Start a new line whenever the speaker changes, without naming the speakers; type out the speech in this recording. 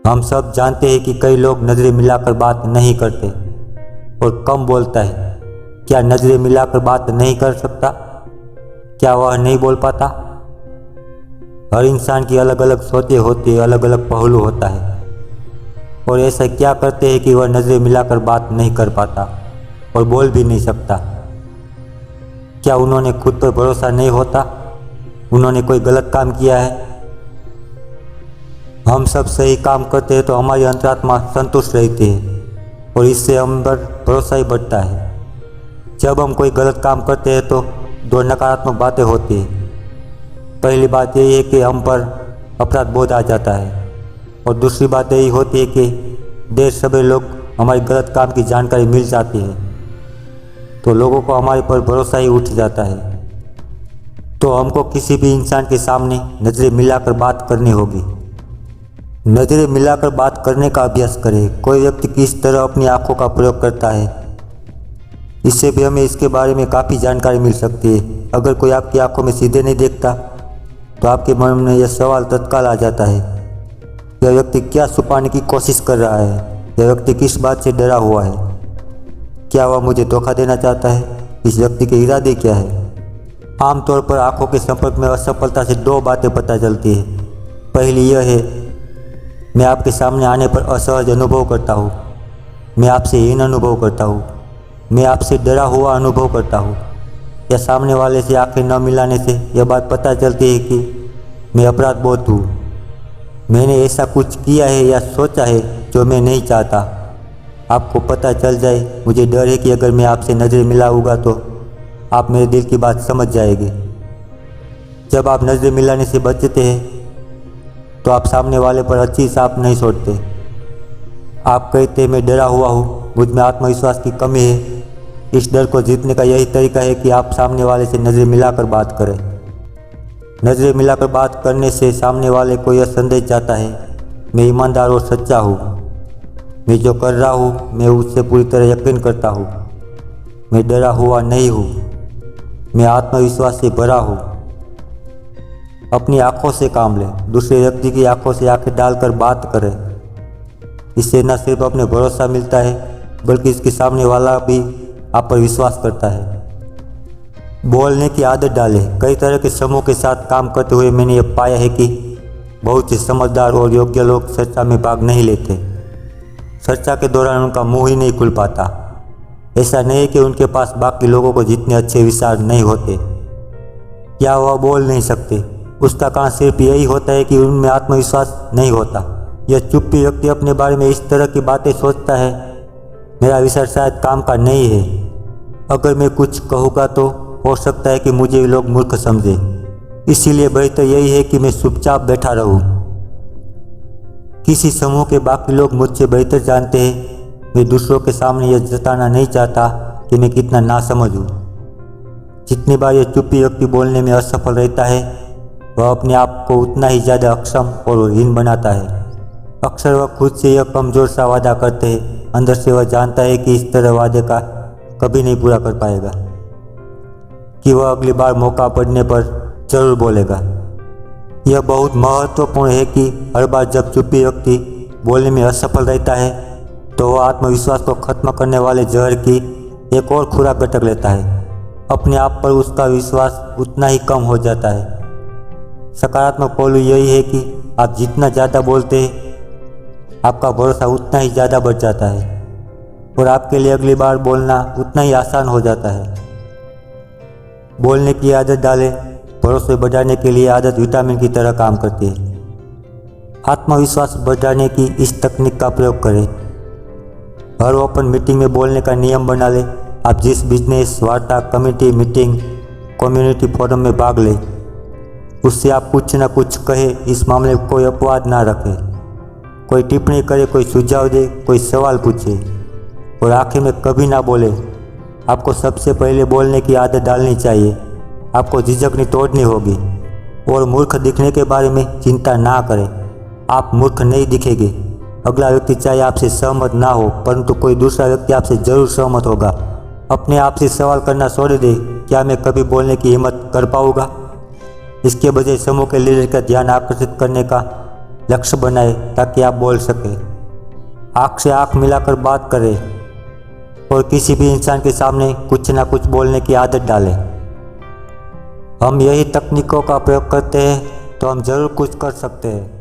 हम सब जानते हैं कि कई लोग नज़रें मिलाकर बात नहीं करते और कम बोलता है। क्या नज़रें मिलाकर बात नहीं कर सकता? क्या वह नहीं बोल पाता? हर इंसान की अलग अलग सोचें होती है, अलग अलग पहलू होता है। और ऐसा क्या करते हैं कि वह नज़रें मिलाकर बात नहीं कर पाता और बोल भी नहीं सकता? क्या उन्होंने खुद पर भरोसा नहीं होता? उन्होंने कोई गलत काम किया है? हम सब सही काम करते हैं तो हमारी अंतरात्मा संतुष्ट रहती है और इससे हम पर भरोसा ही बढ़ता है। जब हम कोई गलत काम करते हैं तो दो नकारात्मक बातें होती हैं। पहली बात यही है कि हम पर अपराध बोध आ जाता है और दूसरी बात यही होती है कि देर सवेर लोग हमारे गलत काम की जानकारी मिल जाती है तो लोगों को हमारे पर भरोसा ही उठ जाता है। तो हमको किसी भी इंसान के सामने नज़रें मिलाकर बात करनी होगी। नज़रें मिलाकर बात करने का अभ्यास करें। कोई व्यक्ति किस तरह अपनी आँखों का प्रयोग करता है, इससे भी हमें इसके बारे में काफ़ी जानकारी मिल सकती है। अगर कोई आपकी आंखों में सीधे नहीं देखता तो आपके मन में यह सवाल तत्काल आ जाता है, यह व्यक्ति क्या छुपाने की कोशिश कर रहा है? यह व्यक्ति किस बात से डरा हुआ है? क्या वह मुझे धोखा देना चाहता है? इस व्यक्ति के इरादे क्या है? आमतौर पर आंखों के संपर्क में असफलता से दो बातें पता चलती है। पहली यह है, मैं आपके सामने आने पर असहज अनुभव करता हूँ, मैं आपसे हीन अनुभव करता हूँ, मैं आपसे डरा हुआ अनुभव करता हूँ। या सामने वाले से आंखें न मिलाने से यह बात पता चलती है कि मैं अपराध बोध हूँ, मैंने ऐसा कुछ किया है या सोचा है जो मैं नहीं चाहता। आपको पता चल जाए, मुझे डर है कि अगर मैं आपसे नज़रें मिलाऊंगा तो आप मेरे दिल की बात समझ जाएंगे। जब आप नज़रें मिलाने से बचते हैं तो आप सामने वाले पर अच्छी छाप नहीं छोड़ते। आप कहते मैं डरा हुआ हूँ, मुझ में आत्मविश्वास की कमी है। इस डर को जीतने का यही तरीका है कि आप सामने वाले से नज़रें मिलाकर बात करें। नज़रें मिलाकर बात करने से सामने वाले को यह संदेश जाता है, मैं ईमानदार और सच्चा हूँ, मैं जो कर रहा हूँ मैं उससे पूरी तरह यकीन करता हूँ, मैं डरा हुआ नहीं हूँ, मैं आत्मविश्वास से भरा हूँ। अपनी आँखों से काम लें। दूसरे व्यक्ति की आंखों से आंखें डालकर बात करें। इससे न सिर्फ अपने भरोसा मिलता है बल्कि इसके सामने वाला भी आप पर विश्वास करता है। बोलने की आदत डालें। कई तरह के समूह के साथ काम करते हुए मैंने यह पाया है कि बहुत से समझदार और योग्य लोग चर्चा में भाग नहीं लेते। चर्चा के दौरान उनका मुंह ही नहीं खुल पाता। ऐसा नहीं है कि उनके पास बाकी लोगों को जितने अच्छे विचार नहीं होते या वह बोल नहीं सकते। उसका कारण सिर्फ यही होता है कि उनमें आत्मविश्वास नहीं होता। यह चुप्पी व्यक्ति अपने बारे में इस तरह की बातें सोचता है, मेरा विचार शायद काम का नहीं है, अगर मैं कुछ कहूँगा तो हो सकता है कि मुझे लोग मूर्ख समझे, इसीलिए बेहतर यही है कि मैं चुपचाप बैठा रहूं। किसी समूह के बाकी लोग मुझसे बेहतर जानते हैं। मैं दूसरों के सामने यह जताना नहीं चाहता कि मैं कितना नासमझ हूँ। जितनी बार यह चुप्पी व्यक्ति बोलने में असफल रहता है वह अपने आप को उतना ही ज़्यादा अक्षम और हीन बनाता है। अक्सर वह खुद से यह कमज़ोर सा वादा करते हैं, अंदर से वह जानता है कि इस तरह वादे का कभी नहीं पूरा कर पाएगा, कि वह अगली बार मौका पड़ने पर जरूर बोलेगा। यह बहुत महत्वपूर्ण है कि हर बार जब चुप्पी व्यक्ति बोलने में असफल रहता है तो वह आत्मविश्वास को खत्म करने वाले जहर की एक और खुराक गटक लेता है। अपने आप पर उसका विश्वास उतना ही कम हो जाता है। सकारात्मक पहलू यही है कि आप जितना ज़्यादा बोलते हैं आपका भरोसा उतना ही ज़्यादा बढ़ जाता है और आपके लिए अगली बार बोलना उतना ही आसान हो जाता है। बोलने की आदत डालें। भरोसे बढ़ाने के लिए आदत विटामिन की तरह काम करती है। आत्मविश्वास बढ़ाने की इस तकनीक का प्रयोग करें। हर ओपन मीटिंग में बोलने का नियम बना लें। आप जिस बिजनेस, वार्ता, कमेटी मीटिंग, कम्युनिटी फोरम में भाग लें उससे आप कुछ ना कुछ कहें। इस मामले में कोई अपवाद ना रखें, कोई टिप्पणी करे, कोई सुझाव दे, कोई सवाल पूछे और आखिर में कभी ना बोले। आपको सबसे पहले बोलने की आदत डालनी चाहिए। आपको झिझक नहीं तोड़नी होगी और मूर्ख दिखने के बारे में चिंता ना करें। आप मूर्ख नहीं दिखेंगे। अगला व्यक्ति चाहे आपसे सहमत ना हो परंतु कोई दूसरा व्यक्ति आपसे जरूर सहमत होगा। अपने आप से सवाल करना छोड़ दे, क्या मैं कभी बोलने की हिम्मत कर पाऊंगा? इसके बजाय समूह के लीडर का ध्यान आकर्षित करने का लक्ष्य बनाए ताकि आप बोल सकें। आँख से आँख मिलाकर बात करें और किसी भी इंसान के सामने कुछ ना कुछ बोलने की आदत डालें। हम यही तकनीकों का प्रयोग करते हैं तो हम ज़रूर कुछ कर सकते हैं।